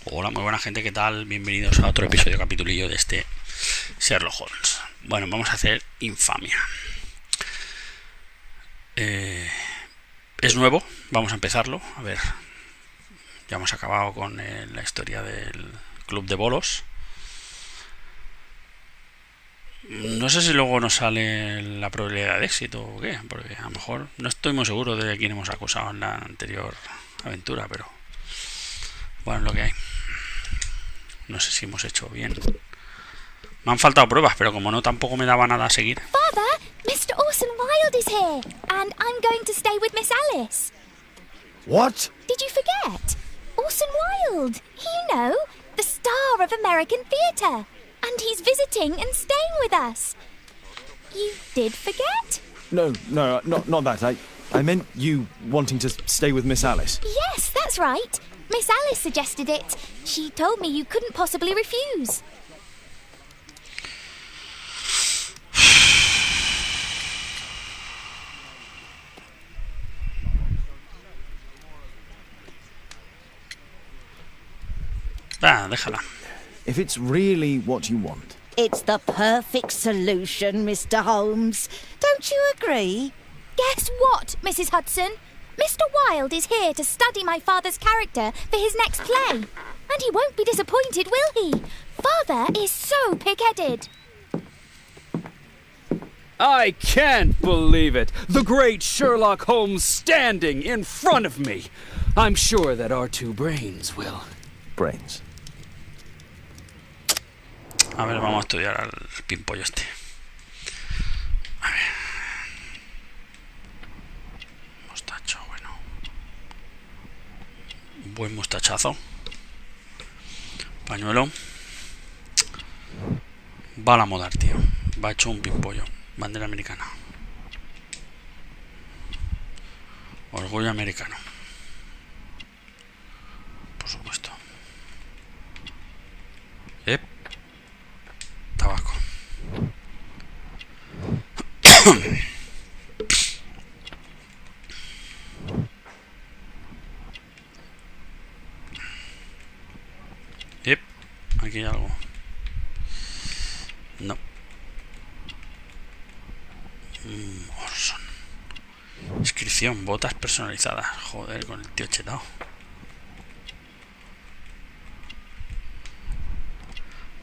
Hola, muy buena gente, ¿qué tal? Bienvenidos a otro episodio capitulillo de este Sherlock Holmes. Bueno, vamos a hacer Infamia. Es nuevo, vamos a empezarlo. A ver, ya hemos acabado con la historia del club de bolos. No sé si luego nos sale la probabilidad de éxito o qué, porque a lo mejor no estoy muy seguro de quién hemos acusado en la anterior aventura, pero bueno, es lo que hay. No sé si hemos hecho bien. Me han faltado pruebas, pero como no tampoco me daba nada a seguir. Father, Mr. Orson Wilde is here, and I'm going to stay with Miss Alice. What? Did you forget? Orson Wilde, you know, the star of American theatre. And he's visiting and staying with us. You did forget? No, not that. I meant you wanting to stay with Miss Alice. Yes, that's right. Miss Alice suggested it. She told me you couldn't possibly refuse. Déjala. If it's really what you want. It's the perfect solution, Mr. Holmes. Don't you agree? Guess what, Mrs. Hudson? Mr. Wilde is here to study my father's character for his next play. And he won't be disappointed, will he? Father is so pig-headed. I can't believe it! The great Sherlock Holmes standing in front of me! I'm sure that our two brains will... Brains. A ver, vamos a estudiar al pimpollo este. A ver. Mostacho, bueno. Buen mostachazo. Pañuelo. Va a la moda, tío. Va hecho un pimpollo. Bandera americana. Orgullo americano. Por supuesto. Tabaco. Aquí hay algo. No. Orson. Inscripción, botas personalizadas. Joder, con el tío chetado.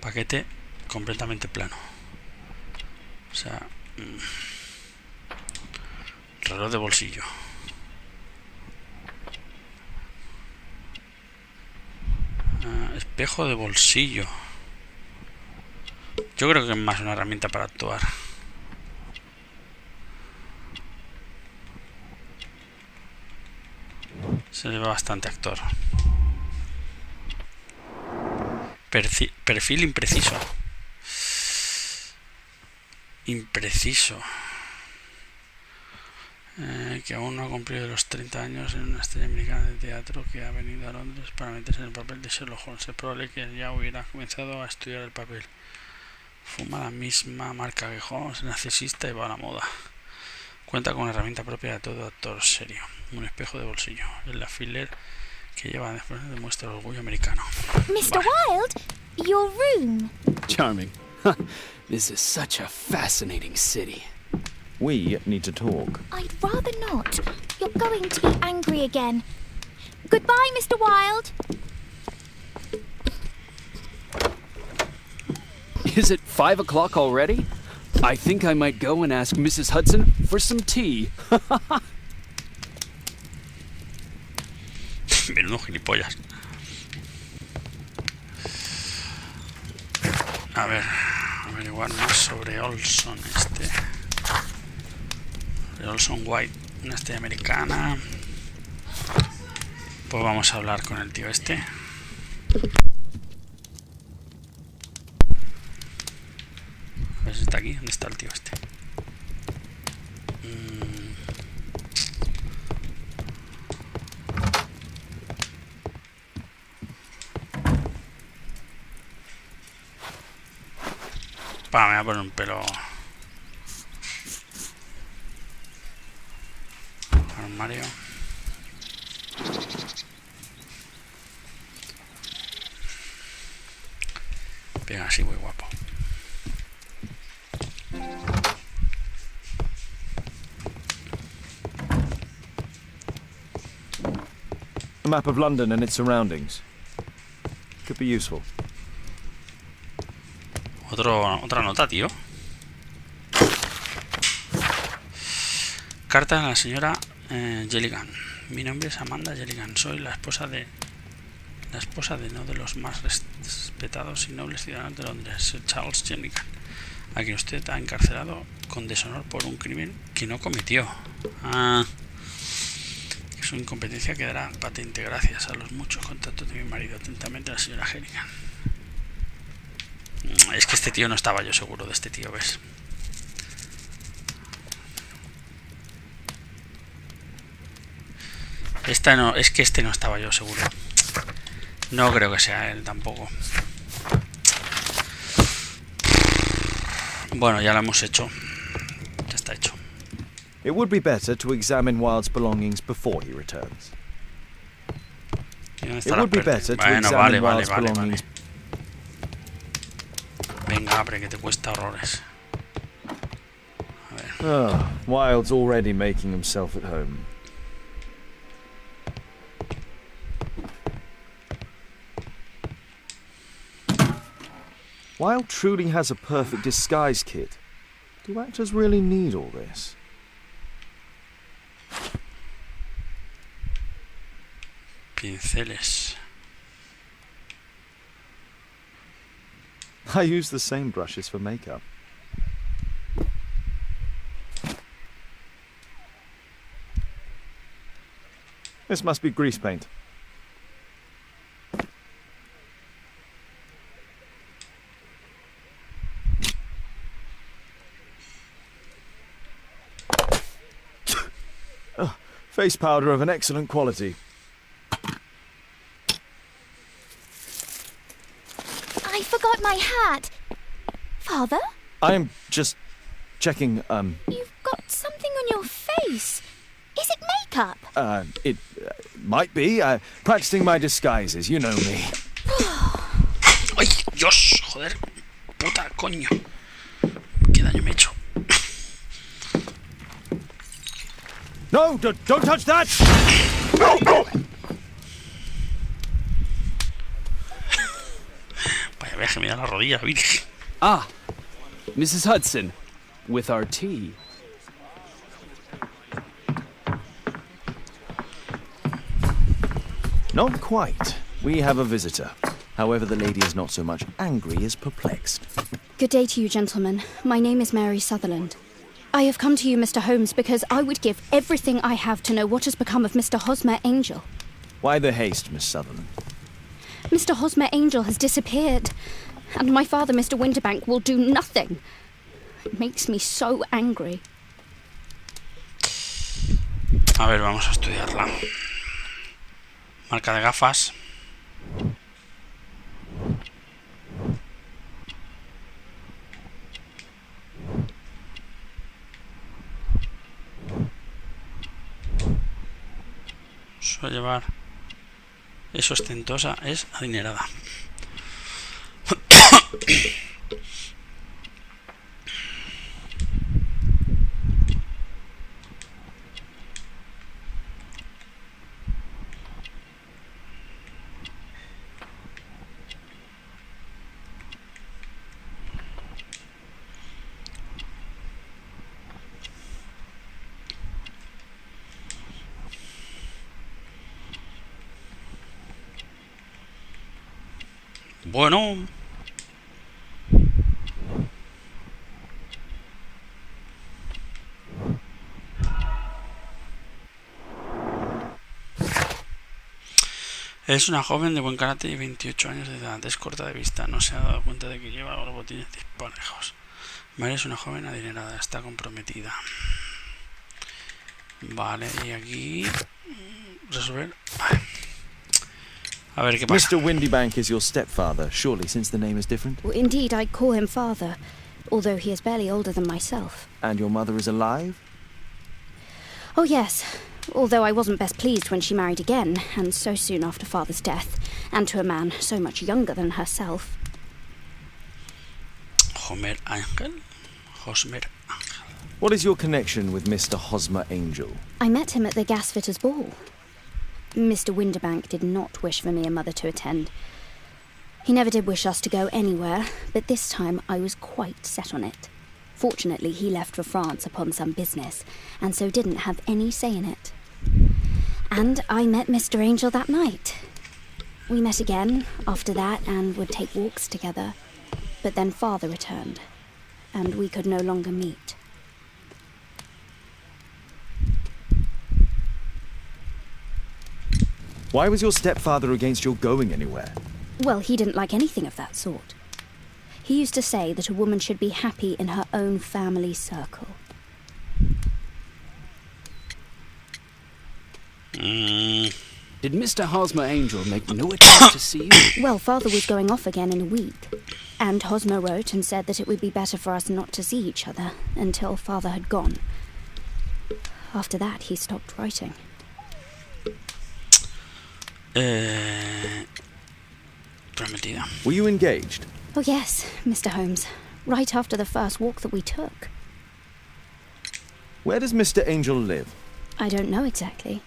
Paquete completamente plano. O sea, reloj de bolsillo. Espejo de bolsillo. Yo creo que es más una herramienta para actuar. Se le ve bastante actor. Perfil impreciso. Impreciso. Que aún no ha cumplido los 30 años en una estrella americana de teatro que ha venido a Londres para meterse en el papel de Sherlock Holmes. Es probable que ya hubiera comenzado a estudiar el papel. Fuma la misma marca que Holmes, narcisista y va a la moda. Cuenta con una herramienta propia de todo actor serio. Un espejo de bolsillo. El alfiler que lleva después demuestra el orgullo americano. Mr. Wilde, your room. Charming. This is such a fascinating city. We need to talk. I'd rather not. You're going to be angry again. Goodbye, Mr. Wilde. Is it 5 o'clock already? I think I might go and ask Mrs. Hudson for some tea. Menudo gilipollas. A ver, averiguar más sobre Olson este. Olson White, una estrella americana. Pues vamos a hablar con el tío este. A ver si está aquí. ¿Dónde está el tío este? Me voy a poner un pelo. Armario. Venga, así muy guapo. A map of London and its surroundings. Could be useful. Otra nota, tío. Carta a la señora Jelligan. Mi nombre es Amanda Jelligan. Soy la esposa de uno de los más respetados y nobles ciudadanos de Londres, Sir Charles Jelligan, a quien usted ha encarcelado con deshonor por un crimen que no cometió. Su incompetencia quedará patente gracias a los muchos contactos de mi marido. Atentamente, la señora Jelligan. Es que este tío no estaba yo seguro de este tío, ¿ves? Es que este no estaba yo seguro. No creo que sea él tampoco. Bueno, ya lo hemos hecho. Ya está hecho. It would be better to examine Wilde's belongings before he returns. It would be better to examine Wilde's belongings. Venga, abre, que te cuesta horrores. A ver. Oh, Wilde's already making himself at home. Wilde truly has a perfect disguise kit. Do actors really need all this? Pinceles. I use the same brushes for makeup. This must be grease paint. Face powder of an excellent quality. I forgot my hat. Father? I'm just checking, You've got something on your face. Is it makeup? It might be. Practicing my disguises, you know me. ¡Ay, Dios! Joder. Puta, coño. ¿Qué daño me he hecho? No, don't touch that! Vaya viaje, me da la rodilla, virgen. Ah, Mrs. Hudson, with our tea. Not quite. We have a visitor. However, the lady is not so much angry as perplexed. Good day to you, gentlemen. My name is Mary Sutherland. I have come to you, Mr. Holmes, because I would give everything I have to know what has become of Mr. Hosmer Angel. Why the haste, Miss Sutherland? Mr. Hosmer Angel has disappeared, and my father, Mr. Winterbank, will do nothing. It makes me so angry. A ver, vamos a estudiarla. Marca de gafas. Suele llevar. Es ostentosa, es adinerada. Bueno. Es una joven de buen carácter y 28 años de edad. Es corta de vista. No se ha dado cuenta de que lleva los botines disparejos. Mary es una joven adinerada. Está comprometida. Vale, y aquí... resolver... Vale. A ver qué pasa. Mr. Windybank is your stepfather, surely, since the name is different? Well, indeed, I call him father, although he is barely older than myself. And your mother is alive? Oh, yes, although I wasn't best pleased when she married again, and so soon after father's death, and to a man so much younger than herself. Homer Ángel. Hosmer Ángel. What is your connection with Mr. Hosmer Angel? I met him at the gasfitter's ball. Mr. Winderbank did not wish for me and Mother to attend. He never did wish us to go anywhere, but this time I was quite set on it. Fortunately, he left for France upon some business, and so didn't have any say in it. And I met Mr. Angel that night. We met again after that and would take walks together. But then Father returned, and we could no longer meet. Why was your stepfather against your going anywhere? Well, he didn't like anything of that sort. He used to say that a woman should be happy in her own family circle. Did Mr. Hosmer Angel make no attempt to see you? Well, Father was going off again in a week, and Hosmer wrote and said that it would be better for us not to see each other until Father had gone. After that, he stopped writing. Prometida. Were you engaged? Oh yes, Mr. Holmes, right after the first walk that we took. Where does Mr. Angel live? I don't know exactly.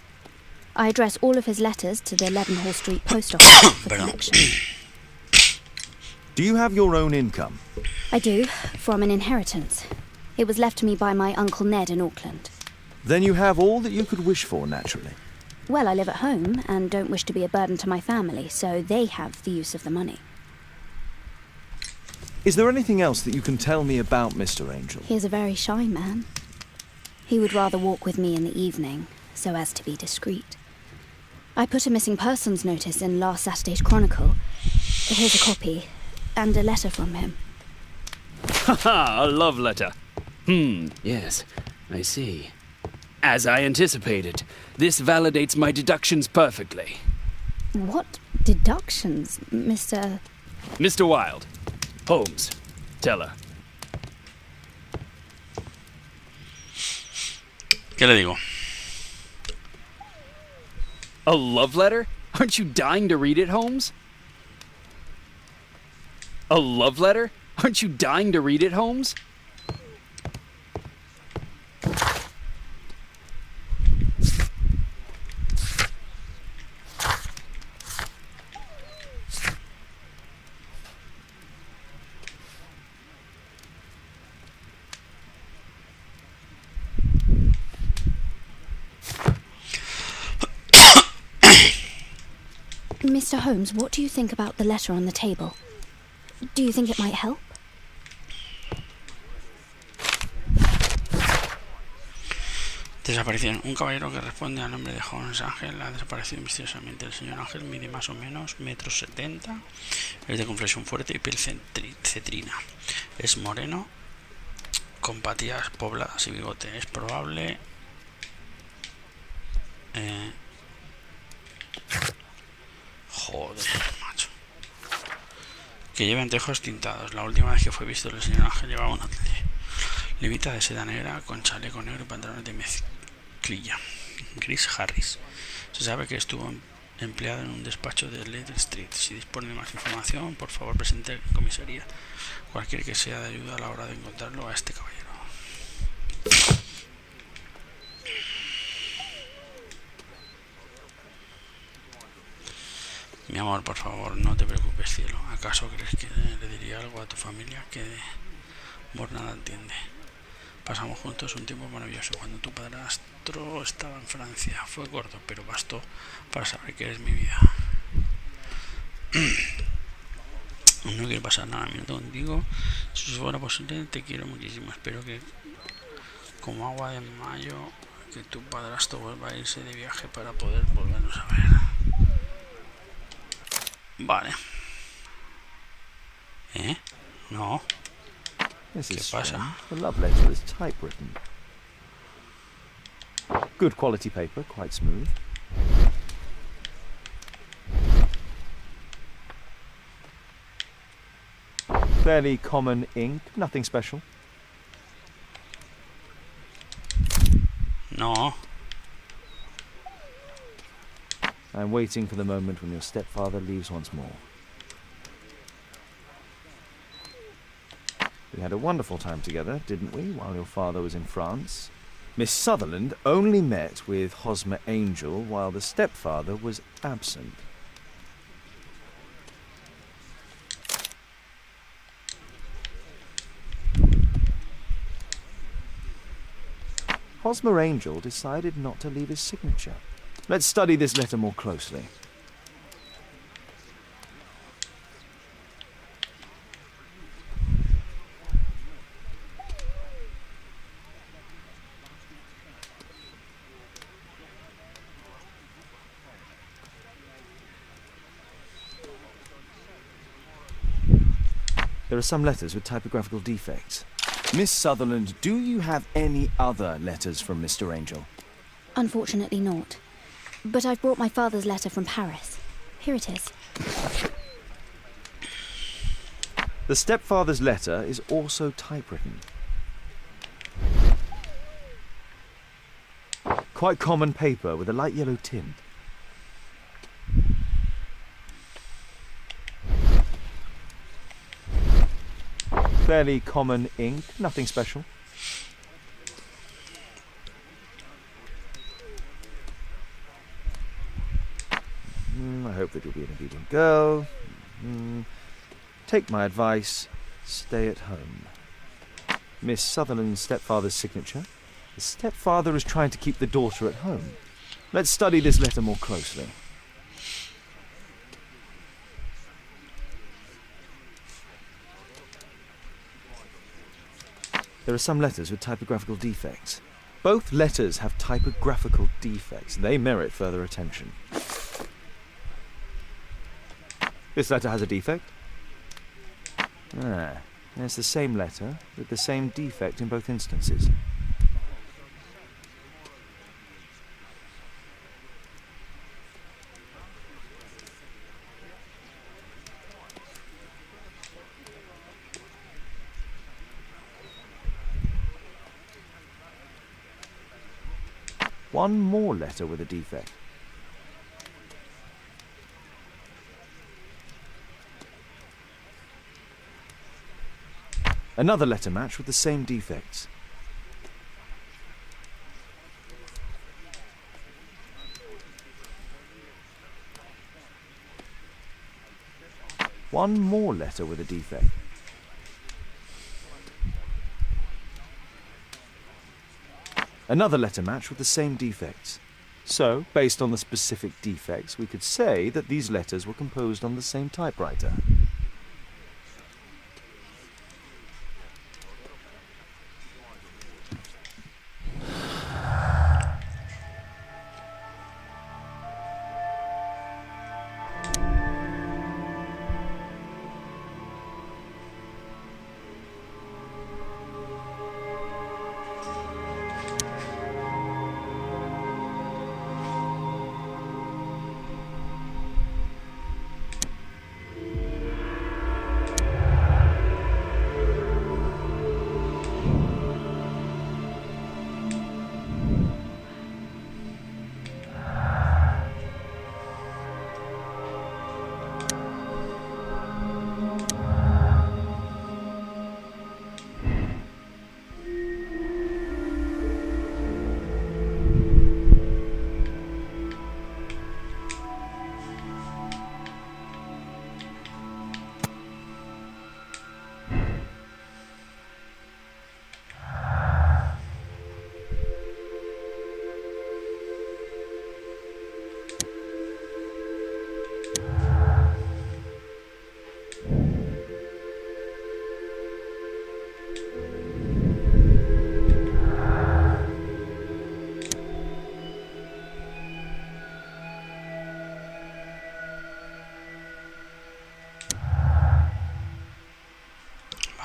I address all of his letters to the Leadenhall Street post office for collection. Do you have your own income? I do, from an inheritance. It was left to me by my Uncle Ned in Auckland. Then you have all that you could wish for, naturally. Well, I live at home and don't wish to be a burden to my family, so they have the use of the money. Is there anything else that you can tell me about Mr. Angel? He is a very shy man. He would rather walk with me in the evening, so as to be discreet. I put a missing persons notice in last Saturday's Chronicle. Here's a copy, and a letter from him. Haha, a love letter. Yes, I see. As I anticipated, this validates my deductions perfectly. What deductions, Mr. Mr. Wilde. Holmes. Tell her. ¿Qué le digo? A love letter? Aren't you dying to read it, Holmes? A love letter? Aren't you dying to read it, Holmes? Mr. Holmes, what do you think about the letter on the table? Do you think it might help? Desaparición. Un caballero que responde al nombre de Holmes Ángel ha desaparecido misteriosamente. El señor Ángel mide más o menos 1,70 m. Es de complexión fuerte y piel cetrina. Es moreno, con patillas pobladas y bigote. Es probable... Joder, macho. Que lleve anteojos tintados. La última vez que fue visto el señor Ángel llevaba una levita de seda negra con chaleco negro y pantalones de mezclilla gris Harris. Se sabe que estuvo empleado en un despacho de Leicester Street. Si dispone de más información, por favor presente en comisaría cualquier que sea de ayuda a la hora de encontrarlo a este caballero. Mi amor, por favor, no te preocupes, cielo. ¿Acaso crees que le diría algo a tu familia que por nada entiende? Pasamos juntos un tiempo maravilloso. Cuando tu padrastro estaba en Francia, fue corto, pero bastó para saber que eres mi vida. No quiero pasar nada minuto contigo. Si fuera posible, te quiero muchísimo. Espero que, como agua de mayo, que tu padrastro vuelva a irse de viaje para poder volvernos a ver. Vale. No. ¿Qué pasa? The love letter is typewritten. Good quality paper, quite smooth. Fairly common ink, nothing special. No. I'm waiting for the moment when your stepfather leaves once more. We had a wonderful time together, didn't we, while your father was in France? Miss Sutherland only met with Hosmer Angel while the stepfather was absent. Hosmer Angel decided not to leave his signature. Let's study this letter more closely. There are some letters with typographical defects. Miss Sutherland, do you have any other letters from Mr. Angel? Unfortunately not. But I've brought my father's letter from Paris. Here it is. The stepfather's letter is also typewritten. Quite common paper with a light yellow tint. Fairly common ink, nothing special. I hope that you'll be an obedient girl. Take my advice, stay at home. Miss Sutherland's stepfather's signature. The stepfather is trying to keep the daughter at home. Let's study this letter more closely. There are some letters with typographical defects. Both letters have typographical defects. They merit further attention. This letter has a defect. There's the same letter with the same defect in both instances. One more letter with a defect. Another letter match with the same defects. One more letter with a defect. Another letter match with the same defects. So, based on the specific defects, we could say that these letters were composed on the same typewriter.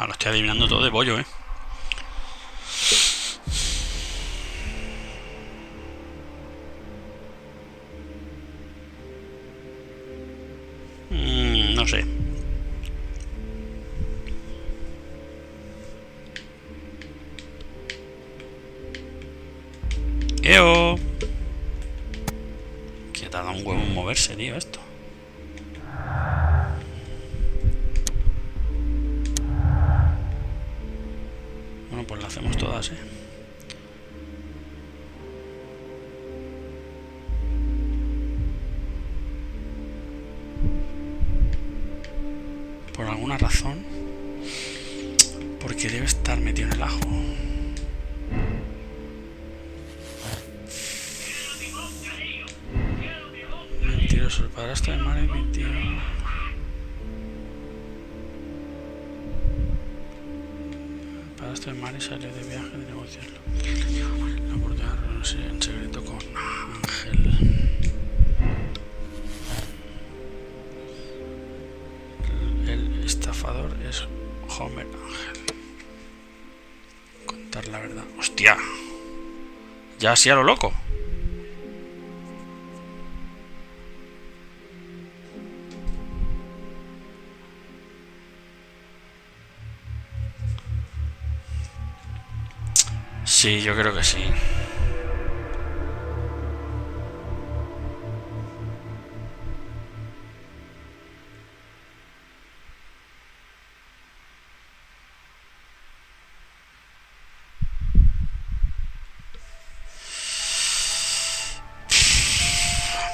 Lo estoy adivinando todo de bollo, ¿eh? No sé. ¡Eo! Que tarda un huevo en moverse, tío, esto. todas, ¿eh? Por alguna razón. Porque debe estar metido en el ajo. Mentiroso, el padrastro de Mary mintió. El padrastro de Mary salió de viaje de negocios. La oportunidad de reunirse en secreto con Ángel. El estafador es Homer Ángel. Contar la verdad. ¡Hostia! Ya así a lo loco. Sí, yo creo que sí.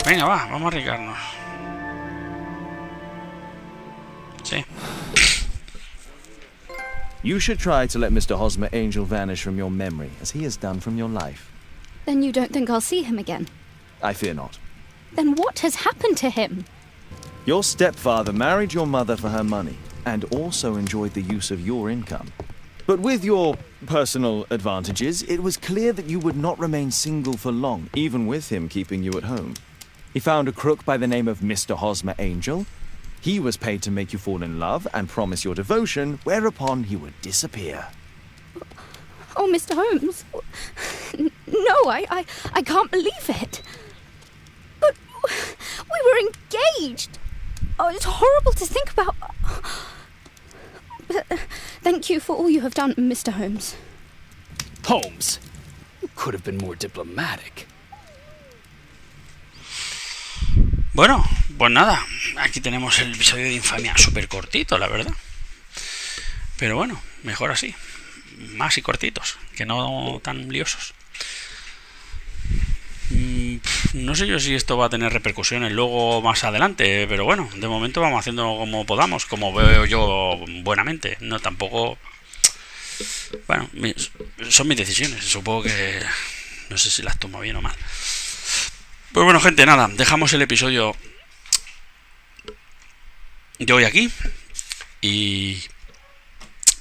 Venga, va, vamos a arriesgarnos. Sí. You should try to let Mr. Hosmer Angel vanish from your memory, as he has done from your life. Then you don't think I'll see him again? I fear not. Then what has happened to him? Your stepfather married your mother for her money, and also enjoyed the use of your income. But with your personal advantages, it was clear that you would not remain single for long, even with him keeping you at home. He found a crook by the name of Mr. Hosmer Angel. He was paid to make you fall in love and promise your devotion, whereupon he would disappear. Oh, Mr. Holmes. No, I can't believe it. But we were engaged. Oh, it's horrible to think about. But thank you for all you have done, Mr. Holmes. Holmes, you could have been more diplomatic. Bueno, pues nada, aquí tenemos el episodio de Infamia, súper cortito, la verdad. Pero bueno, mejor así, más y cortitos, que no tan liosos. No sé yo si esto va a tener repercusiones luego más adelante, pero bueno, de momento vamos haciendo como podamos, como veo yo buenamente. No tampoco... Bueno, son mis decisiones, supongo que... No sé si las tomo bien o mal. Pues bueno, gente, nada, dejamos el episodio de hoy aquí y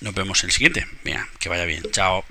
nos vemos en el siguiente. Mira, que vaya bien, chao.